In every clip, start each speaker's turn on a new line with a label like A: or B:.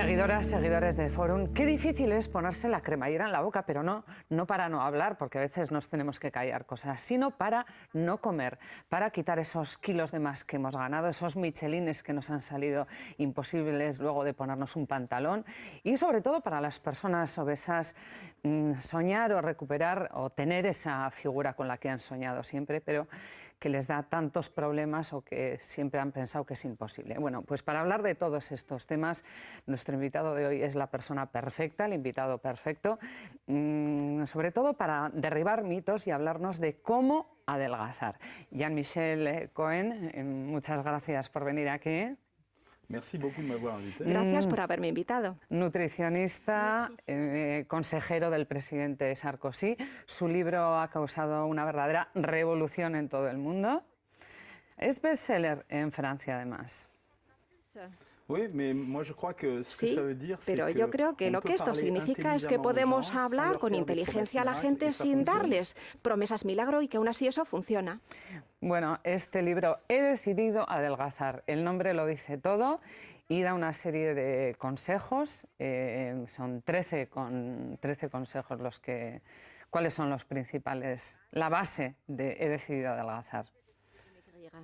A: Seguidoras, seguidores de Forum, qué difícil es ponerse la cremallera en la boca, pero no para no hablar, porque a veces nos tenemos que callar cosas, sino para no comer, para quitar esos kilos de más que hemos ganado, esos michelines que nos han salido imposibles luego de ponernos un pantalón, y sobre todo para las personas obesas, soñar o recuperar o tener esa figura con la que han soñado siempre, pero que les da tantos problemas o que siempre han pensado que es imposible. Bueno, pues para hablar de todos estos temas, nuestro invitado de hoy es la persona perfecta, el invitado perfecto, sobre todo para derribar mitos y hablarnos de cómo adelgazar. Jean-Michel Cohen, muchas gracias por venir aquí.
B: Merci beaucoup de m'avoir invité.
C: Gracias por haberme invitado.
A: Nutricionista, consejero del presidente Sarkozy. Su libro ha causado una verdadera revolución en todo el mundo. Es bestseller en Francia, además.
B: Oui, mais moi je crois que ce que
C: Sí,
B: ça veut dire, c'est
C: pero
B: que
C: yo creo que
B: on
C: lo
B: peut
C: que esto
B: parler
C: significa es que
B: intelligemment aux
C: podemos
B: gens, sans
C: hablar
B: leur
C: con
B: faire des
C: inteligencia a la
B: promesses
C: gente
B: miracles, et ça
C: sin
B: fonctionne.
C: darles promesas milagro y que aún así eso funciona.
A: Bueno, este libro, He decidido adelgazar, el nombre lo dice todo y da una serie de consejos, son 13 consejos los que... ¿Cuáles son los principales? La base de He decidido adelgazar.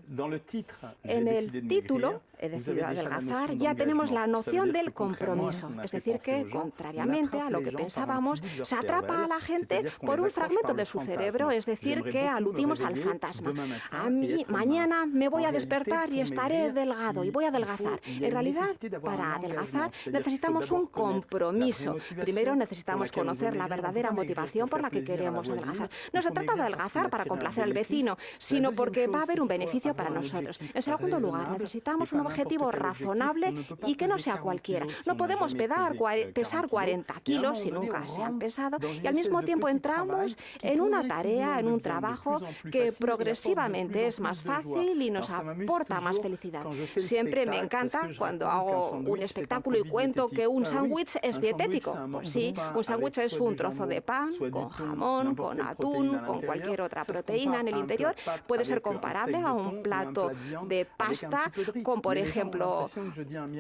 B: Dans le titre,
C: En el título, He decidido adelgazar, ya tenemos la noción del compromiso. Es decir, que, contrariamente a lo que pensábamos, se atrapa a la gente por un fragmento de su cerebro, es decir, que aludimos al fantasma. A mí, mañana me voy a despertar y estaré delgado y voy a adelgazar. En realidad, para adelgazar necesitamos un compromiso. Primero necesitamos conocer la verdadera motivación por la que queremos adelgazar. No se trata de adelgazar para complacer al vecino, sino porque va a haber un beneficio para nosotros. En segundo lugar, necesitamos un objetivo razonable y que no sea cualquiera. No podemos pesar 40 kilos si nunca se han pesado y al mismo tiempo entramos en una tarea, en un trabajo que progresivamente es más fácil y nos aporta más felicidad. Siempre me encanta cuando hago un espectáculo y cuento que un sándwich es dietético. Pues sí, un sándwich es un trozo de pan con jamón, con atún, con cualquier otra proteína en el interior. Puede ser comparable a un plato de pasta con, por ejemplo,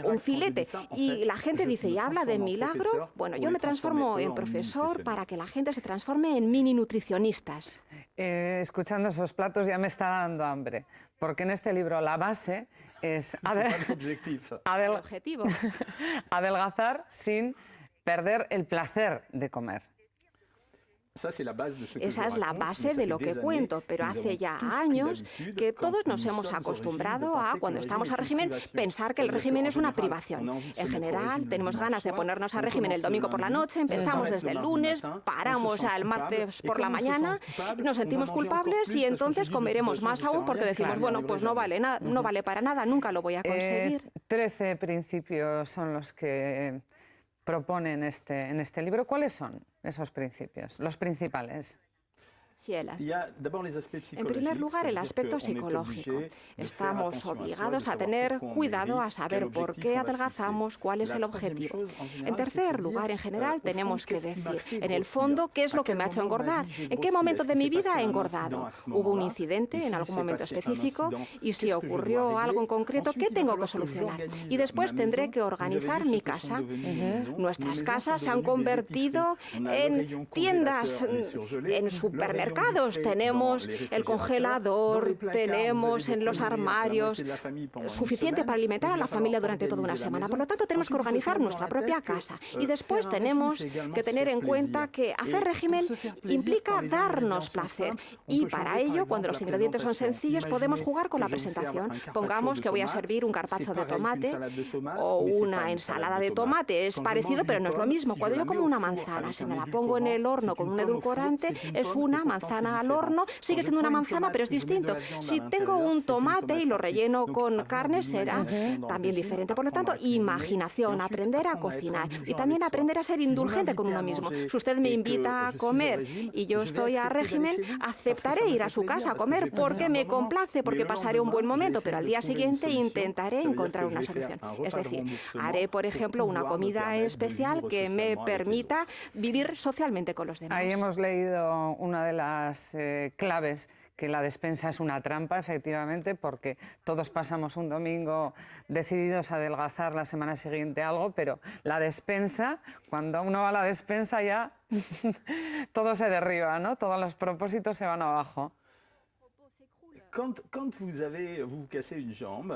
C: un filete. Y la gente dice, ¿y habla de milagro? Bueno, yo me transformo en profesor para que la gente se transforme en mini nutricionistas.
A: Escuchando esos platos ya me está dando hambre, porque en este libro la base es
C: El objetivo.
A: adelgazar sin perder el placer de comer.
B: Esa es
C: la base de lo que cuento, pero hace ya años que todos nos hemos acostumbrado a, cuando estamos a régimen, pensar que el régimen es una privación. En general, tenemos ganas de ponernos a régimen el domingo por la noche, empezamos desde el lunes, paramos al martes por la mañana, nos sentimos culpables y entonces comeremos más aún porque decimos, bueno, pues no vale para nada, nunca lo voy a conseguir.
A: 13 principios son los que propone en este libro. ¿Cuáles son esos principios, los principales?
C: En primer lugar, el aspecto psicológico. Estamos obligados a tener cuidado, a saber por qué adelgazamos, cuál es el objetivo. En tercer lugar, en general, tenemos que decir, en el fondo, qué es lo que me ha hecho engordar, en qué momento de mi vida he engordado, hubo un incidente en algún momento específico y si ocurrió algo en concreto, ¿qué tengo que solucionar? Y después tendré que organizar mi casa. Nuestras casas se han convertido en tiendas, en supermercados. Tenemos el congelador, tenemos en los armarios suficiente para alimentar a la familia durante toda una semana. Por lo tanto, tenemos que organizar nuestra propia casa. Y después tenemos que tener en cuenta que hacer régimen implica darnos placer. Y para ello, cuando los ingredientes son sencillos, podemos jugar con la presentación. Pongamos que voy a servir un carpaccio de tomate o una ensalada de tomate. Es parecido, pero no es lo mismo. Cuando yo como una manzana, si me la pongo en el horno con un edulcorante, es una manzana al horno, sigue siendo una manzana, pero es distinto. Si tengo un tomate y lo relleno con carne, será también diferente. Por lo tanto, imaginación, aprender a cocinar y también aprender a ser indulgente con uno mismo. Si usted me invita a comer y yo estoy a régimen, aceptaré ir a su casa a comer porque me complace, porque pasaré un buen momento, pero al día siguiente intentaré encontrar una solución. Es decir, haré, por ejemplo, una comida especial que me permita vivir socialmente con los demás.
A: Ahí hemos leído una de las claves que la despensa es una trampa, efectivamente, porque todos pasamos un domingo decididos a adelgazar la semana siguiente algo, pero la despensa, cuando uno va a la despensa ya todo se derriba, ¿no? Todos los propósitos se van abajo.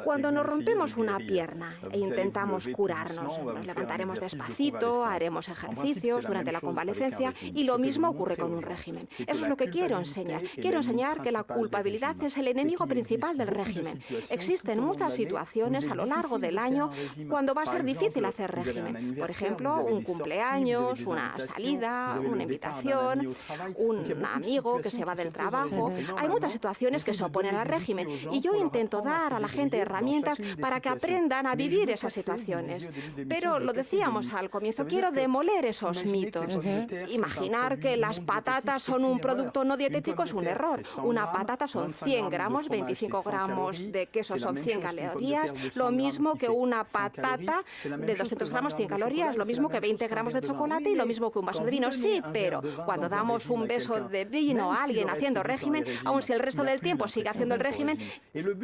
C: Cuando nos rompemos una pierna e intentamos curarnos, nos levantaremos despacito, haremos ejercicios durante la convalecencia y lo mismo ocurre con un régimen. Eso es lo que quiero enseñar. Quiero enseñar que la culpabilidad es el enemigo principal del régimen. Existen muchas situaciones a lo largo del año cuando va a ser difícil hacer régimen. Por ejemplo, un cumpleaños, una salida, una invitación, un amigo que se va del trabajo. Hay muchas situaciones que se oponen al régimen y yo intento dar a la gente herramientas para que aprendan a vivir esas situaciones. Pero lo decíamos al comienzo, quiero demoler esos mitos. Imaginar que las patatas son un producto no dietético es un error. Una patata son 100 gramos, 25 gramos de queso son 100 calorías, lo mismo que una patata de 200 gramos, 100 calorías, lo mismo que 20 gramos de chocolate y lo mismo que un vaso de vino. Sí, pero cuando damos un beso de vino a alguien haciendo régimen, aun si el resto del tiempo sigue haciendo el régimen,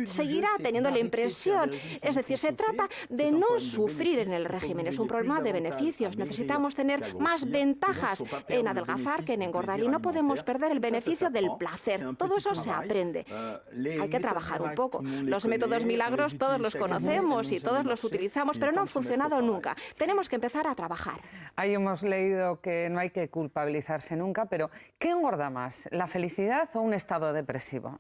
C: seguirá teniendo la impresión. Es decir, se trata de no sufrir en el régimen. Es un problema de beneficios. Necesitamos tener más ventajas en adelgazar que en engordar y no podemos perder el beneficio del placer. Todo eso se aprende. Hay que trabajar un poco. Los métodos milagros todos los conocemos y todos los utilizamos, pero no han funcionado nunca. Tenemos que empezar a trabajar.
A: Ahí hemos leído que no hay que culpabilizarse nunca, pero ¿qué engorda más, la felicidad o un estado depresivo?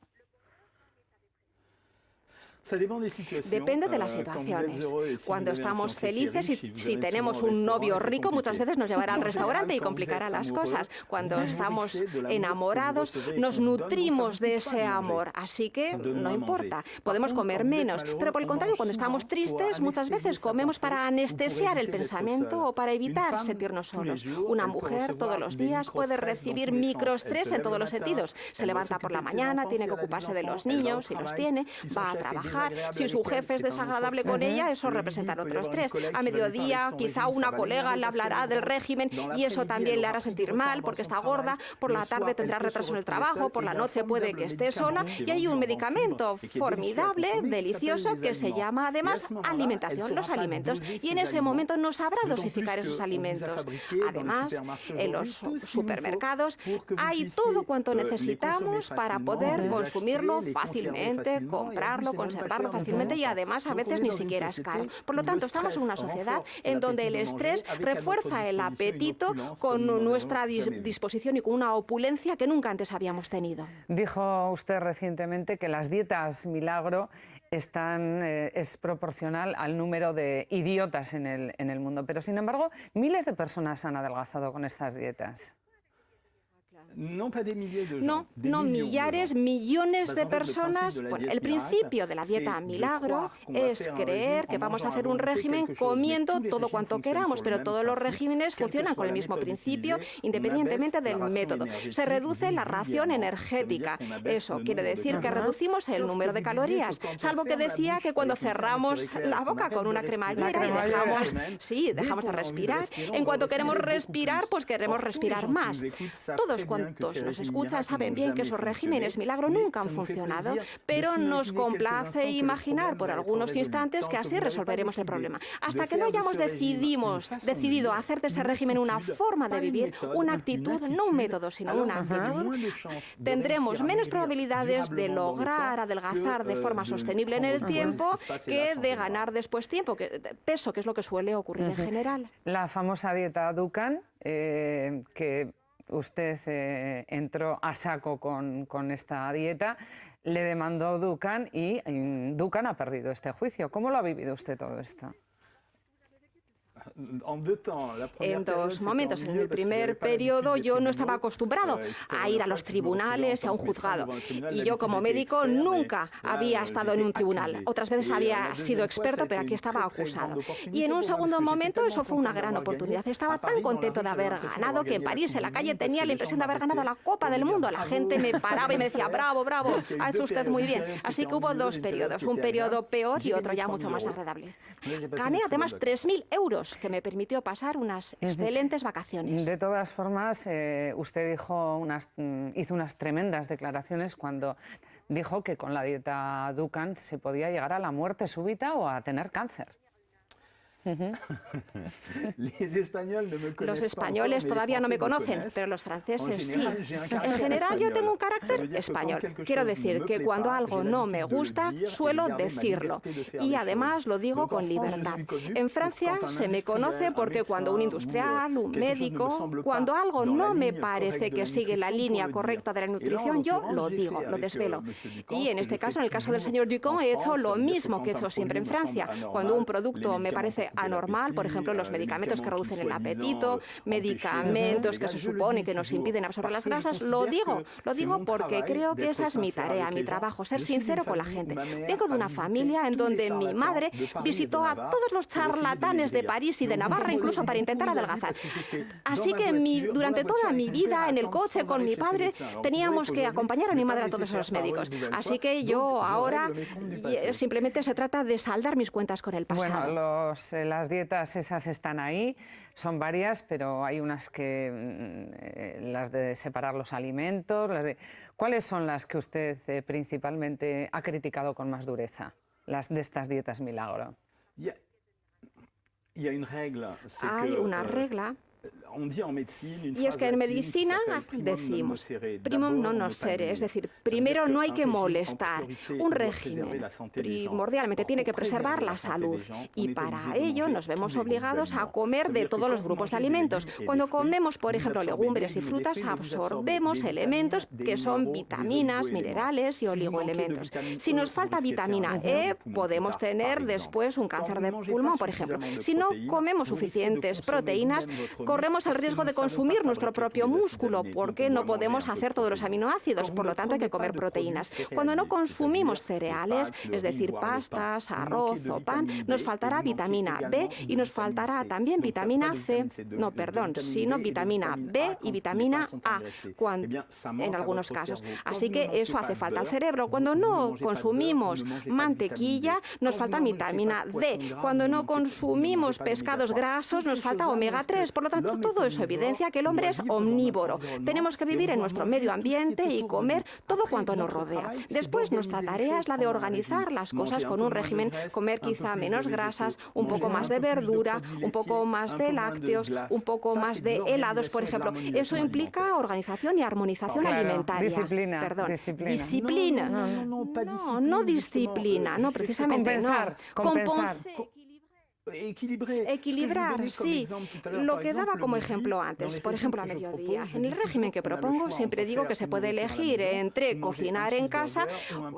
C: Depende de las situaciones. Cuando estamos felices y si tenemos un novio rico, muchas veces nos llevará al restaurante y complicará las cosas. Cuando estamos enamorados, nos nutrimos de ese amor, así que no importa, podemos comer menos. Pero por el contrario, cuando estamos tristes, muchas veces comemos para anestesiar el pensamiento o para evitar sentirnos solos. Una mujer todos los días puede recibir microestrés en todos los sentidos. Se levanta por la mañana, tiene que ocuparse de los niños, si los tiene, va a trabajar. Si su jefe es desagradable con ella, eso representa otro estrés. A mediodía, quizá una colega le hablará del régimen y eso también le hará sentir mal porque está gorda. Por la tarde tendrá retraso en el trabajo, por la noche puede que esté sola. Y hay un medicamento formidable, delicioso, que se llama además alimentación, los alimentos. Y en ese momento no sabrá dosificar esos alimentos. Además, en los supermercados hay todo cuanto necesitamos para poder consumirlo fácilmente, comprarlo, conservarlo fácilmente y además a veces ni siquiera es caro. Por lo tanto, estamos en una sociedad en donde el estrés refuerza el apetito con nuestra disposición y con una opulencia que nunca antes habíamos tenido.
A: Dijo usted recientemente que las dietas milagro es proporcional al número de idiotas en el mundo, pero sin embargo, miles de personas han adelgazado con estas dietas.
C: No, millares, millones de personas. Bueno, el principio de la dieta milagro es creer que vamos a hacer un régimen comiendo todo cuanto queramos, pero todos los regímenes funcionan con el mismo principio, independientemente del método. Se reduce la ración energética. Eso quiere decir que reducimos el número de calorías, salvo que decía que cuando cerramos la boca con una cremallera y dejamos de respirar, en cuanto queremos respirar, pues queremos respirar más. Todos cuantos nos escuchan saben bien que esos regímenes milagro nunca han funcionado, pero nos complace imaginar por algunos instantes que así resolveremos el problema. Hasta que no hayamos decidido hacer de ese régimen una forma de vivir, una actitud, no un método, sino una actitud, tendremos menos probabilidades de lograr adelgazar de forma sostenible en el tiempo que de ganar después peso, que es lo que suele ocurrir en general.
A: La famosa dieta Dukan, que usted entró a saco con esta dieta, le demandó Dukan y Dukan ha perdido este juicio. ¿Cómo lo ha vivido usted todo esto?
C: En dos momentos. En el primer periodo yo no estaba acostumbrado a ir a los tribunales y a un juzgado. Y yo como médico nunca había estado en un tribunal. Otras veces había sido experto, pero aquí estaba acusado. Y en un segundo momento eso fue una gran oportunidad. Estaba tan contento de haber ganado que en París, en la calle, tenía la impresión de haber ganado la Copa del Mundo. La gente me paraba y me decía, bravo, bravo, ha hecho usted muy bien. Así que hubo dos periodos, un periodo peor y otro ya mucho más agradable. Gané además 3.000 euros 2, que me permitió pasar unas excelentes vacaciones.
A: De todas formas, usted hizo unas tremendas declaraciones cuando dijo que con la dieta Dukan se podía llegar a la muerte súbita o a tener cáncer.
C: Los españoles todavía no me conocen, pero los franceses sí. En general yo tengo un carácter español. Quiero decir que cuando algo no me gusta, suelo decirlo. Y además lo digo con libertad. En Francia se me conoce porque cuando un industrial, un médico, cuando algo no me parece que sigue la línea correcta de la nutrición, yo lo digo, lo desvelo. Y en este caso, en el caso del señor Dukan, he hecho lo mismo que he hecho siempre en Francia. Cuando un producto me parece anormal, por ejemplo, los medicamentos que reducen el apetito, medicamentos que se supone que nos impiden absorber las grasas, lo digo porque creo que esa es mi tarea, mi trabajo, ser sincero con la gente. Vengo de una familia en donde mi madre visitó a todos los charlatanes de París y de Navarra, incluso para intentar adelgazar. Así que durante toda mi vida, en el coche con mi padre, teníamos que acompañar a mi madre a todos esos médicos. Así que yo ahora simplemente se trata de saldar mis cuentas con el pasado.
A: Bueno, las dietas esas están ahí, son varias, pero hay unas que las de separar los alimentos, ¿cuáles son las que usted principalmente ha criticado con más dureza? Las de estas dietas milagro.
C: Hay una regla. Y es que en medicina decimos, primum non nocere, es decir, primero no hay que molestar. Un régimen primordialmente tiene que preservar la salud y para ello nos vemos obligados a comer de todos los grupos de alimentos. Cuando comemos, por ejemplo, legumbres y frutas, absorbemos elementos que son vitaminas, minerales y oligoelementos. Si nos falta vitamina E, podemos tener después un cáncer de pulmón, por ejemplo. Si no comemos suficientes proteínas, corremos el riesgo de consumir nuestro propio músculo porque no podemos hacer todos los aminoácidos, por lo tanto hay que comer proteínas. Cuando no consumimos cereales, es decir, pastas, arroz o pan, nos faltará vitamina B y nos faltará también vitamina C, sino vitamina B y vitamina A en algunos casos. Así que eso hace falta al cerebro. Cuando no consumimos mantequilla, nos falta vitamina D. Cuando no consumimos pescados grasos, nos falta omega 3. Por lo tanto, todo eso evidencia que el hombre es omnívoro. Tenemos que vivir en nuestro medio ambiente y comer todo cuanto nos rodea. Después, nuestra tarea es la de organizar las cosas con un régimen, comer quizá menos grasas, un poco más de verdura, un poco más de lácteos, un poco más de helados, por ejemplo. Eso implica organización y armonización alimentaria. Disciplina. No disciplina, no, precisamente
A: compensar.
C: Equilibrar, sí. Lo que daba como ejemplo antes, por ejemplo, a mediodía. En el régimen que propongo siempre digo que se puede elegir entre cocinar en casa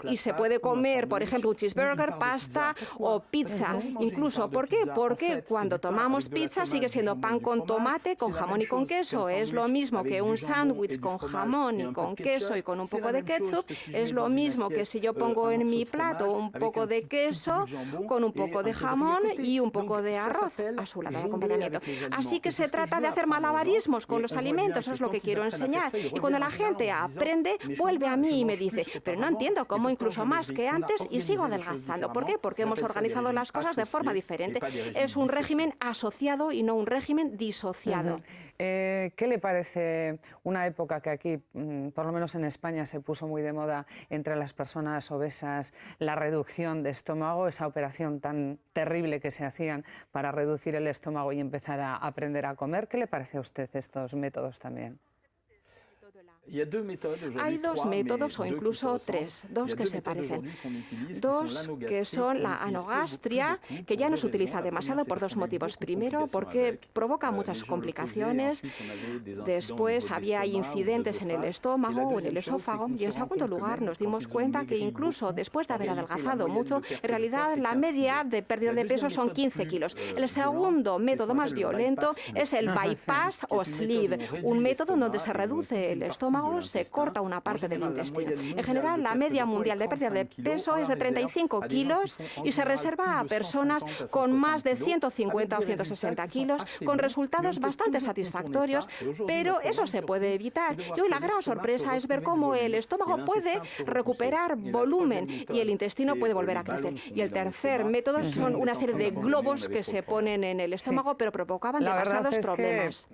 C: y se puede comer, por ejemplo, un cheeseburger, pasta o pizza. Incluso, ¿por qué? Porque cuando tomamos pizza sigue siendo pan con tomate, con jamón y con queso. Es lo mismo que un sándwich con jamón y con queso y con un poco de ketchup. Es lo mismo que si yo pongo en mi plato un poco de queso con un poco de jamón y un poco de arroz a su lado de acompañamiento. Así que se trata de hacer malabarismos con los alimentos, eso es lo que quiero enseñar. Y cuando la gente aprende, vuelve a mí y me dice, pero no entiendo cómo incluso más que antes y sigo adelgazando. ¿Por qué? Porque hemos organizado las cosas de forma diferente. Es un régimen asociado y no un régimen disociado.
A: ¿Qué le parece una época que aquí, por lo menos en España, se puso muy de moda entre las personas obesas, la reducción de estómago, esa operación tan terrible que se hacían para reducir el estómago y empezar a aprender a comer? ¿Qué le parece a usted estos métodos también?
C: Hay dos métodos o incluso tres, dos que se parecen. Dos que son la anogastria, que ya no se utiliza demasiado por dos motivos. Primero, porque provoca muchas complicaciones. Después había incidentes en el estómago o en el esófago. Y en segundo lugar, nos dimos cuenta que incluso después de haber adelgazado mucho, en realidad la media de pérdida de peso son 15 kilos. El segundo método más violento es el bypass o sleeve, un método donde se reduce el estómago estómago se corta una parte del intestino. En general, la media mundial de pérdida de peso es de 35 kilos y se reserva a personas con más de 150 o 160 kilos, con resultados bastante satisfactorios, pero eso se puede evitar. Y hoy la gran sorpresa es ver cómo el estómago puede recuperar volumen y el intestino puede volver a crecer. Y el tercer método son una serie de globos que se ponen en el estómago, pero provocaban demasiados problemas.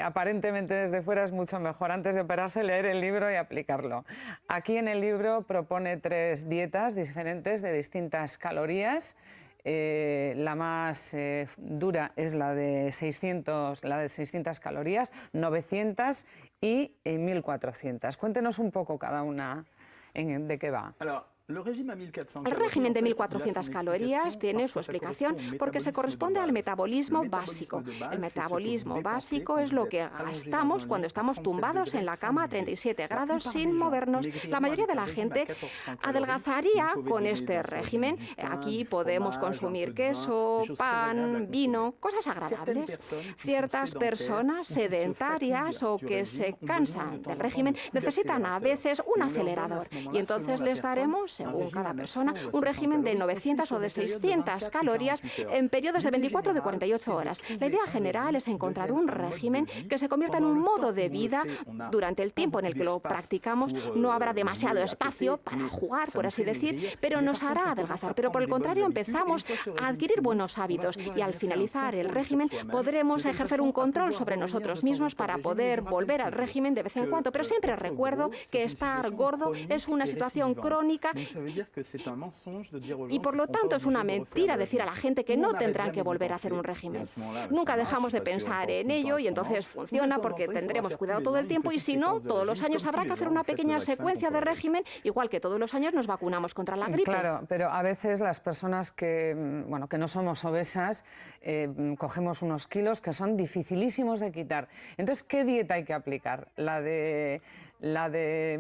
A: Aparentemente desde fuera es mucho mejor antes de operarse leer el libro y aplicarlo. Aquí en el libro propone 3 dietas diferentes de distintas calorías. La más dura es la de 600 calorías, 900 y 1400. Cuéntenos un poco cada una de qué va.
C: El régimen de 1.400 calorías tiene su explicación porque se corresponde al metabolismo básico. El metabolismo básico es lo que gastamos cuando estamos tumbados en la cama a 37 grados sin movernos. La mayoría de la gente adelgazaría con este régimen. Aquí podemos consumir queso, pan, vino, cosas agradables. Ciertas personas sedentarias o que se cansan del régimen necesitan a veces un acelerador y entonces les daremos, según cada persona, un régimen de 900 o de 600 calorías en periodos de 24 o de 48 horas. La idea general es encontrar un régimen que se convierta en un modo de vida durante el tiempo en el que lo practicamos. No habrá demasiado espacio para jugar, por así decir, pero nos hará adelgazar. Pero por el contrario, empezamos a adquirir buenos hábitos y al finalizar el régimen podremos ejercer un control sobre nosotros mismos para poder volver al régimen de vez en cuando. Pero siempre recuerdo que estar gordo es una situación crónica y por lo tanto es una mentira decir a la gente que no tendrán que volver a hacer un régimen. Nunca dejamos de pensar en ello y entonces funciona porque tendremos cuidado todo el tiempo y si no, todos los años habrá que hacer una pequeña secuencia de régimen, igual que todos los años nos vacunamos contra la gripe.
A: Claro, pero a veces las personas que no somos obesas cogemos unos kilos que son dificilísimos de quitar. Entonces, ¿qué dieta hay que aplicar? ¿La de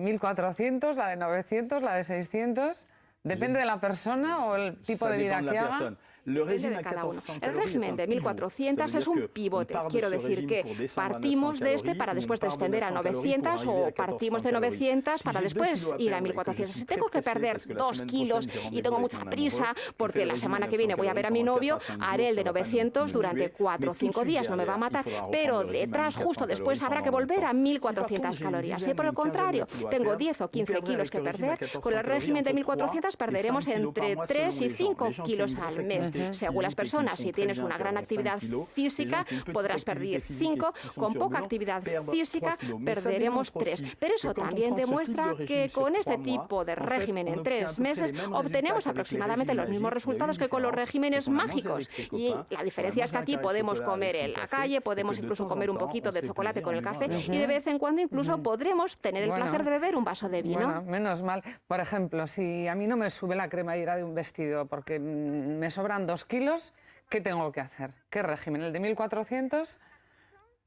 A: 1.400, la de 900, la de 600? ¿Depende de la persona o el tipo de vida que haga?
C: Depende de cada uno. El régimen de 1.400 es un pivote. Quiero decir que partimos de este para después descender a 900 o partimos de 900 para después ir a 1.400. Si tengo que perder 2 kilos y tengo mucha prisa porque la semana que viene voy a ver a mi novio, haré el de 900 durante 4 o 5 días, no me va a matar, pero detrás, justo después, habrá que volver a 1.400 calorías. Si por el contrario tengo 10 o 15 kilos que perder, con el régimen de 1.400 perderemos entre 3 y 5 kilos al mes. Según las personas, si tienes una gran actividad física, podrás perder 5. Con poca actividad física, perderemos 3. Pero eso también demuestra que con este tipo de régimen en 3 meses obtenemos aproximadamente los mismos resultados que con los regímenes mágicos. Y la diferencia es que aquí podemos comer en la calle, podemos incluso comer un poquito de chocolate con el café y de vez en cuando incluso podremos tener el placer de beber un vaso de vino.
A: Bueno, menos mal. Por ejemplo, si a mí no me sube la cremallera de un vestido porque me sobran 2 kilos, ¿qué tengo que hacer? ¿Qué régimen? ¿El de 1.400?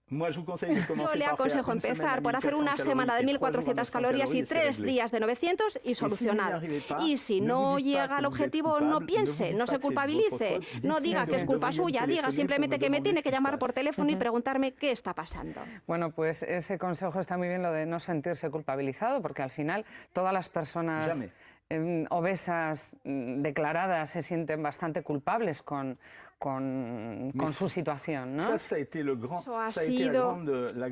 C: Yo le aconsejo empezar por hacer una semana de 1.400 calorías y 3 días de 900 y solucionado. Y si no llega al objetivo, no piense, no se culpabilice, no diga que es culpa suya, diga simplemente que me tiene que llamar por teléfono y preguntarme qué está pasando.
A: Bueno, pues ese consejo está muy bien, lo de no sentirse culpabilizado, porque al final todas las personas obesas declaradas se sienten bastante culpables con su situación, ¿no?
C: Eso ha sido la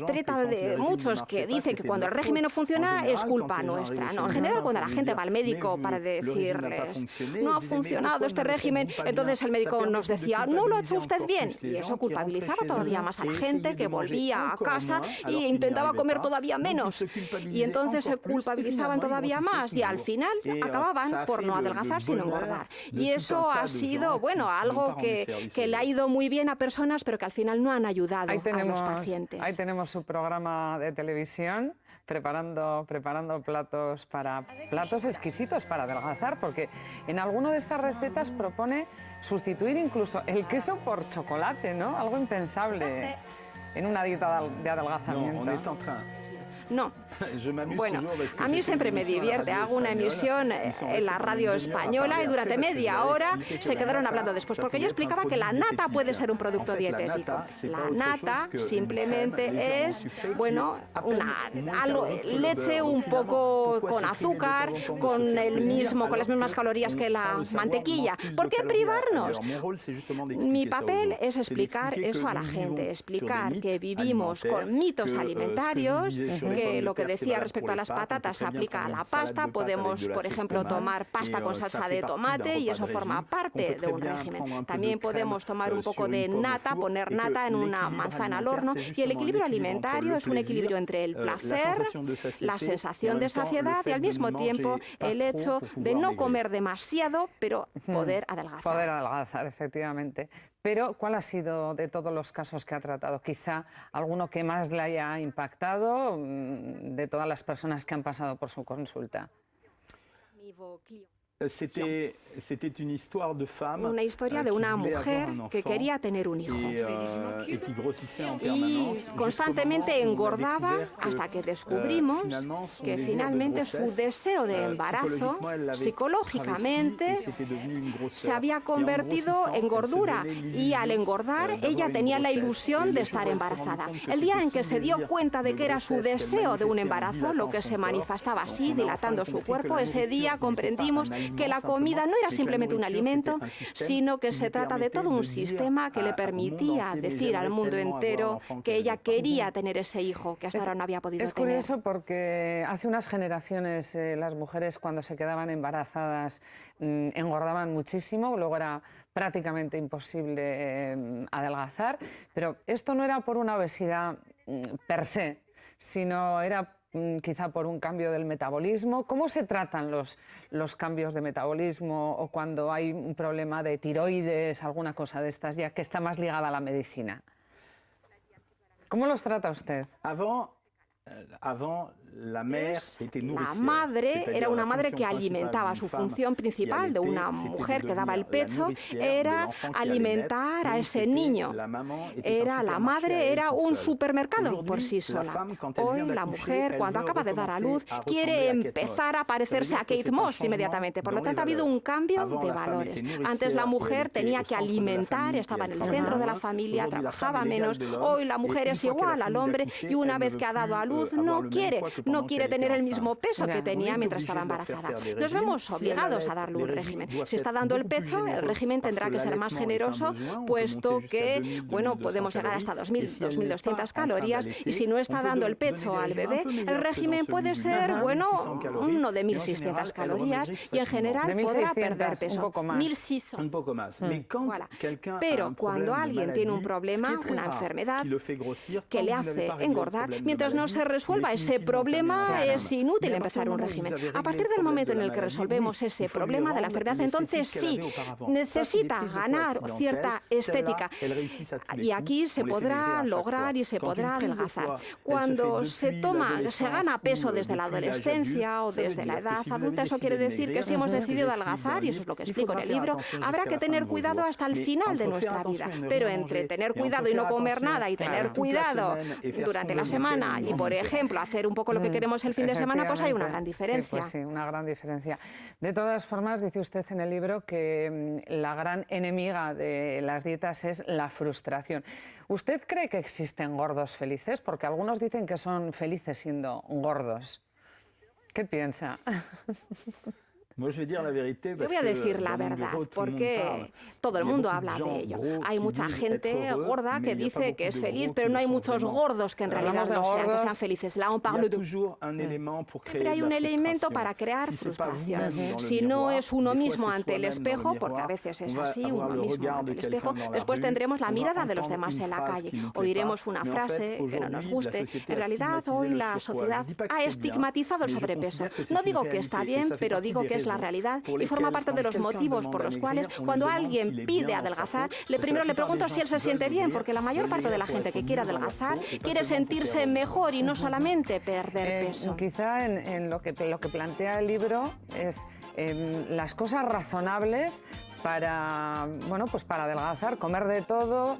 C: treta de muchos que dicen que cuando el régimen no funciona es culpa nuestra. No, en general, cuando la gente va al médico para decirles no ha funcionado este régimen, entonces el médico nos decía no lo ha hecho usted bien. Y eso culpabilizaba todavía más a la gente que volvía a casa e intentaba comer todavía menos. Y entonces se culpabilizaban todavía más y al final acababan por no adelgazar sino engordar. Y eso ha sido, bueno, algo que le ha ido muy bien a personas, pero que al final no han ayudado a los pacientes.
A: Ahí tenemos su programa de televisión, preparando platos exquisitos para adelgazar, porque en alguna de estas recetas propone sustituir incluso el queso por chocolate, ¿no? Algo impensable en una dieta de adelgazamiento.
C: No, Bueno, a mí siempre me divierte. Hago una emisión en la radio española y durante media hora se quedaron hablando después, porque yo explicaba que la nata puede ser un producto dietético. La nata simplemente es, bueno, leche un poco con azúcar, con las mismas calorías que la mantequilla. ¿Por qué privarnos? Mi papel es explicar eso a la gente, explicar que vivimos con mitos alimentarios, que lo que decía respecto a las patatas se aplica a la pasta. Podemos, por ejemplo, tomar pasta con salsa de tomate y eso forma parte de un régimen. También podemos tomar un poco de nata, poner nata en una manzana al horno, y el equilibrio alimentario es un equilibrio entre el placer, la sensación de saciedad y al mismo tiempo el hecho de no comer demasiado, pero poder adelgazar.
A: Poder adelgazar, efectivamente. Pero, ¿cuál ha sido, de todos los casos que ha tratado, quizá alguno que más le haya impactado de todas las personas que han pasado por su consulta?
C: Una historia de una mujer que quería tener un hijo y constantemente engordaba hasta que descubrimos que finalmente su deseo de embarazo psicológicamente se había convertido en gordura, y al engordar ella tenía la ilusión de estar embarazada. El día en que se dio cuenta de que era su deseo de un embarazo lo que se manifestaba así, dilatando su cuerpo, ese día comprendimos que la comida no era simplemente un alimento, sino que se trata de todo un sistema que le permitía decir al mundo entero que ella quería tener ese hijo que hasta ahora no había podido tener.
A: Es curioso porque hace unas generaciones las mujeres, cuando se quedaban embarazadas, engordaban muchísimo, luego era prácticamente imposible adelgazar, pero esto no era por una obesidad per se, sino era quizá por un cambio del metabolismo. ¿Cómo se tratan los cambios de metabolismo o cuando hay un problema de tiroides, alguna cosa de estas, ya que está más ligada a la medicina? ¿Cómo los trata usted?
C: La madre era una madre que alimentaba. Su función principal de una mujer que daba el pecho era alimentar a ese niño. La madre era un supermercado por sí sola. Hoy la mujer, cuando acaba de dar a luz, quiere empezar a parecerse a Kate Moss inmediatamente. Por lo tanto, ha habido un cambio de valores. Antes la mujer tenía que alimentar, estaba en el centro de la familia, trabajaba menos. Hoy la mujer es igual al hombre y una vez que ha dado a luz no quiere tener el mismo peso que tenía mientras estaba embarazada. Nos vemos obligados a darle un régimen. Si está dando el pecho, el régimen tendrá que ser más generoso, puesto que, bueno, podemos llegar hasta 2.000, 2.200 calorías, y si no está dando el pecho al bebé, el régimen puede ser, bueno, uno de 1.600 calorías y en general podrá perder peso. 1.600. Voilà. Pero cuando alguien tiene un problema, una enfermedad que le hace engordar, mientras no se resuelva ese problema, es inútil empezar un régimen. A partir del momento en el que resolvemos ese problema de la enfermedad, entonces sí, necesita ganar cierta estética. Y aquí se podrá lograr y se podrá adelgazar. Cuando se gana peso desde la adolescencia o desde la edad adulta, eso quiere decir que si hemos decidido adelgazar, y eso es lo que explico en el libro, habrá que tener cuidado hasta el final de nuestra vida. Pero entre tener cuidado y no comer nada y tener cuidado durante la semana y, por ejemplo, hacer un poco lo que queremos el fin de semana, pues hay una gran diferencia.
A: Sí, pues sí, una gran diferencia. De todas formas, dice usted en el libro que la gran enemiga de las dietas es la frustración. ¿Usted cree que existen gordos felices? Porque algunos dicen que son felices siendo gordos. ¿Qué piensa?
C: Yo voy a decir la verdad, porque todo el mundo habla de ello. Hay mucha gente gorda que dice que es feliz, pero no hay muchos gordos que en realidad no sean, que sean felices. Là, on parle de... Siempre hay un elemento para crear frustración. Si no es uno mismo ante el espejo, porque a veces es así, uno mismo ante el espejo, después tendremos la mirada de los demás en la calle. Oiremos una frase que no nos guste. En realidad, hoy la sociedad ha estigmatizado el sobrepeso. No digo que está bien, pero digo que es la realidad y forma parte de los motivos por los cuales cuando alguien pide adelgazar, primero le pregunto si él se siente bien, porque la mayor parte de la gente que quiere adelgazar quiere sentirse mejor y no solamente perder peso.
A: Quizá en lo que plantea el libro es las cosas razonables para, bueno, pues para adelgazar, comer de todo,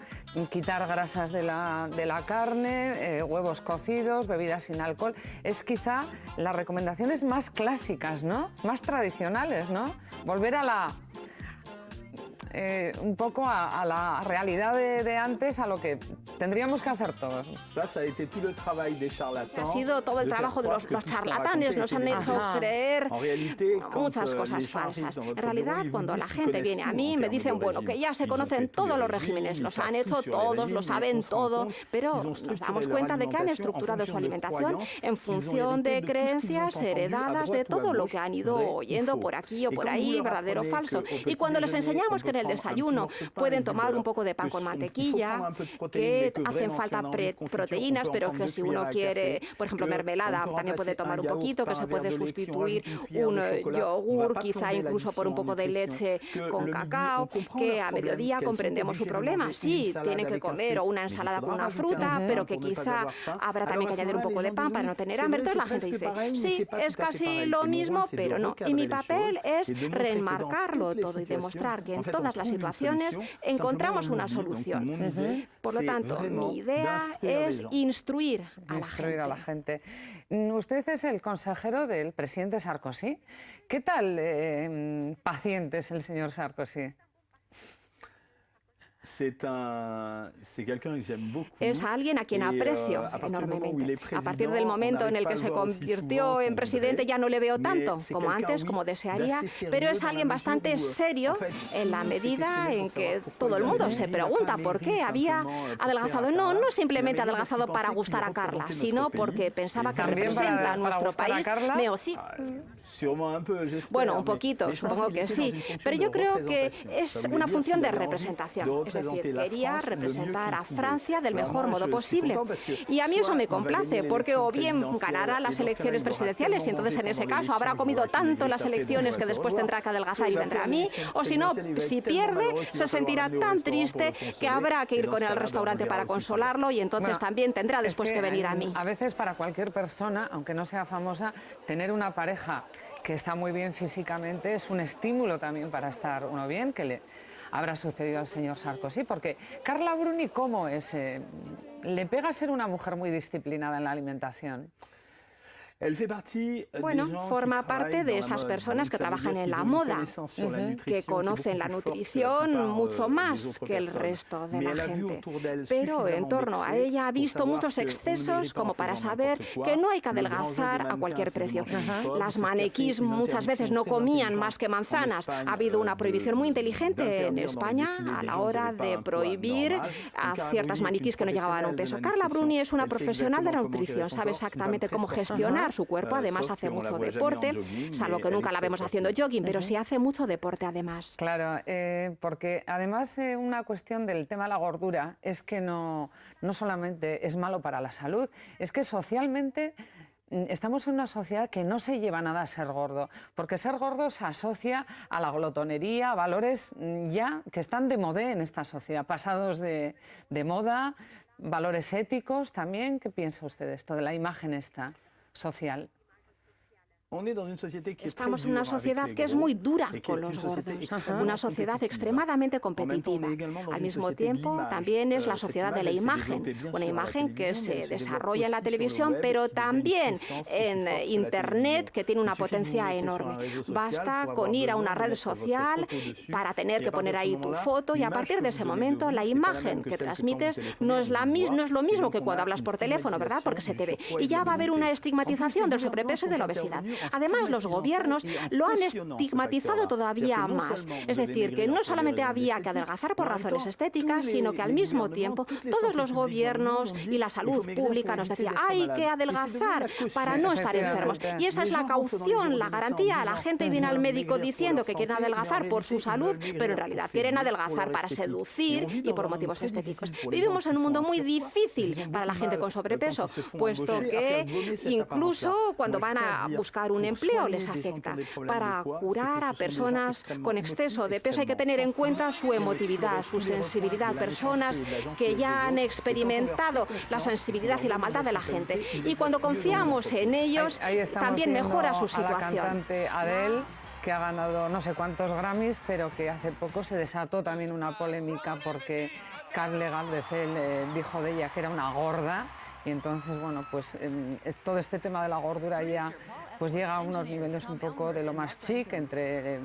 A: quitar grasas de la carne, huevos cocidos, bebidas sin alcohol. Es quizá las recomendaciones más clásicas, ¿no? Más tradicionales, ¿no? Volver a un poco a la realidad de antes, a lo que tendríamos que hacer todos.
C: Ha sido todo el trabajo de los charlatanes, nos han hecho creer muchas cosas falsas. En realidad, cuando la gente viene a mí, me dicen, bueno, que ya se conocen todos los regímenes, los han hecho todos, lo saben todo, pero nos damos cuenta de que han estructurado su alimentación en función de creencias heredadas de todo lo que han ido oyendo por aquí o por ahí, verdadero o falso. Y cuando les enseñamos que en el desayuno pueden tomar un poco de pan con mantequilla, que hacen falta proteínas, pero que si uno quiere, por ejemplo, mermelada, también puede tomar un poquito, que se puede sustituir un yogur, quizá incluso por un poco de leche con cacao, que a mediodía comprendemos su problema. Sí, tienen que comer o una ensalada con una fruta, pero que quizá habrá también que añadir un poco de pan para no tener hambre. Entonces la gente dice, sí, es casi lo mismo, pero no. Y mi papel es reenmarcarlo todo y demostrar que en todas las situaciones encontramos una solución. Por lo tanto, mi idea es instruir a la gente.
A: Usted es el consejero del presidente Sarkozy. ¿Qué tal paciente es el señor Sarkozy?
C: Es alguien a quien aprecio enormemente. A partir del momento en el que se convirtió en presidente ya no le veo tanto como antes, como desearía, pero es alguien bastante serio en la medida en que todo el mundo se pregunta por qué había adelgazado. No simplemente adelgazado para gustar a Carla, sino porque pensaba que representa a nuestro país. Sí. Bueno, un poquito, supongo que sí, pero yo creo que es una función de representación. Es decir, quería representar a Francia del mejor modo posible. Y a mí eso me complace, porque o bien ganará las elecciones presidenciales y entonces en ese caso habrá comido tanto las elecciones que después tendrá que adelgazar y vendrá a mí, o si no, si pierde, se sentirá tan triste que habrá que ir con él al restaurante para consolarlo y entonces también tendrá después que venir a mí.
A: A veces para cualquier persona, aunque no sea famosa, tener una pareja que está muy bien físicamente es un estímulo también para estar uno bien, que le habrá sucedido al señor Sarkozy, porque Carla Bruni, ¿cómo es? ¿Le pega ser una mujer muy disciplinada en la alimentación?
C: Bueno, forma parte de esas personas que trabajan en la moda, que conocen la nutrición mucho más que el resto de la gente. Pero en torno a ella ha visto muchos excesos como para saber que no hay que adelgazar a cualquier precio. Las maniquís muchas veces no comían más que manzanas. Ha habido una prohibición muy inteligente en España a la hora de prohibir a ciertas maniquís que no llegaban a un peso. Carla Bruni es una profesional de la nutrición, sabe exactamente cómo gestionar su cuerpo, además hace mucho deporte, salvo que nunca la vemos haciendo jogging, pero sí hace mucho deporte además.
A: Claro, porque además una cuestión del tema de la gordura es que no solamente es malo para la salud, es que socialmente estamos en una sociedad que no se lleva nada a ser gordo, porque ser gordo se asocia a la glotonería, a valores ya que están de modé en esta sociedad, pasados de moda, valores éticos también. ¿Qué piensa usted de esto, de la imagen esta social?
C: Estamos en una sociedad que es muy dura con los gordos, una sociedad extremadamente competitiva. Al mismo tiempo, también es la sociedad de la imagen, una imagen que se desarrolla en la televisión, pero también en Internet, que tiene una potencia enorme. Basta con ir a una red social para tener que poner ahí tu foto y a partir de ese momento la imagen que transmites no es lo mismo que cuando hablas por teléfono, ¿verdad? Porque se te ve. Y ya va a haber una estigmatización del sobrepeso y de la obesidad. Además, los gobiernos lo han estigmatizado todavía más. Es decir, que no solamente había que adelgazar por razones estéticas, sino que al mismo tiempo todos los gobiernos y la salud pública nos decían hay que adelgazar para no estar enfermos. Y esa es la caución, la garantía. La gente viene al médico diciendo que quieren adelgazar por su salud, pero en realidad quieren adelgazar para seducir y por motivos estéticos. Vivimos en un mundo muy difícil para la gente con sobrepeso, puesto que incluso cuando van a buscar un empleo les afecta. Para curar a personas con exceso de peso hay que tener en cuenta su emotividad, su sensibilidad, personas que ya han experimentado la sensibilidad y la maldad de la gente. Y cuando confiamos en ellos, también mejora su situación.
A: A la cantante Adele, que ha ganado no sé cuántos Grammys, pero que hace poco se desató también una polémica porque Karl Lagerfeld dijo de ella que era una gorda, y entonces, bueno, pues todo este tema de la gordura ya pues llega a unos niveles un poco de lo más chic entre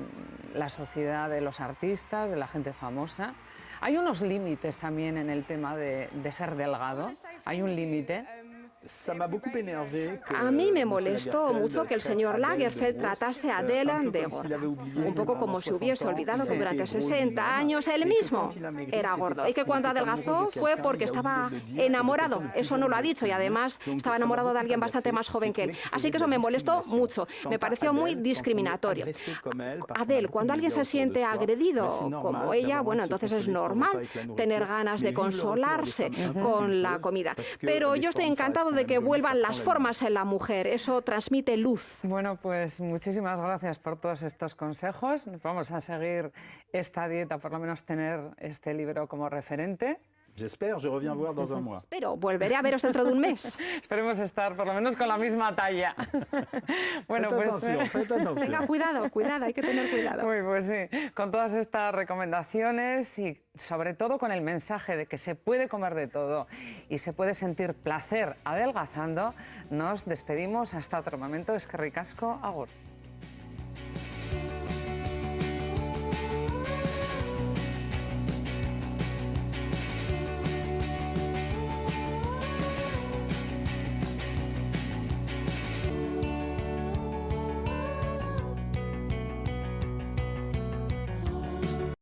A: la sociedad de los artistas, de la gente famosa. Hay unos límites también en el tema de ser delgado, hay un límite.
C: A mí me molestó mucho que el señor Lagerfeld tratase a Adele de gorda, un poco como si hubiese olvidado que durante 60 años él mismo era gordo y que cuando adelgazó fue porque estaba enamorado. Eso no lo ha dicho y además estaba enamorado de alguien bastante más joven que él. Así que eso me molestó mucho, me pareció muy discriminatorio. Adele, cuando alguien se siente agredido como ella, bueno, entonces es normal tener ganas de consolarse con la comida. Pero yo estoy encantado de que vuelvan las formas en la mujer, eso transmite luz.
A: Bueno, pues muchísimas gracias por todos estos consejos. Vamos a seguir esta dieta, por lo menos tener este libro como referente.
B: J'espère, je reviens voir dans un mois.
C: Espero, volveré a veros dentro de un mes.
A: Esperemos estar por lo menos con la misma talla. Bueno,
B: faites atención.
C: Tenga cuidado, hay que tener cuidado.
A: Uy, pues sí, con todas estas recomendaciones y sobre todo con el mensaje de que se puede comer de todo y se puede sentir placer adelgazando, nos despedimos hasta otro momento. Eskerrik asko, agur.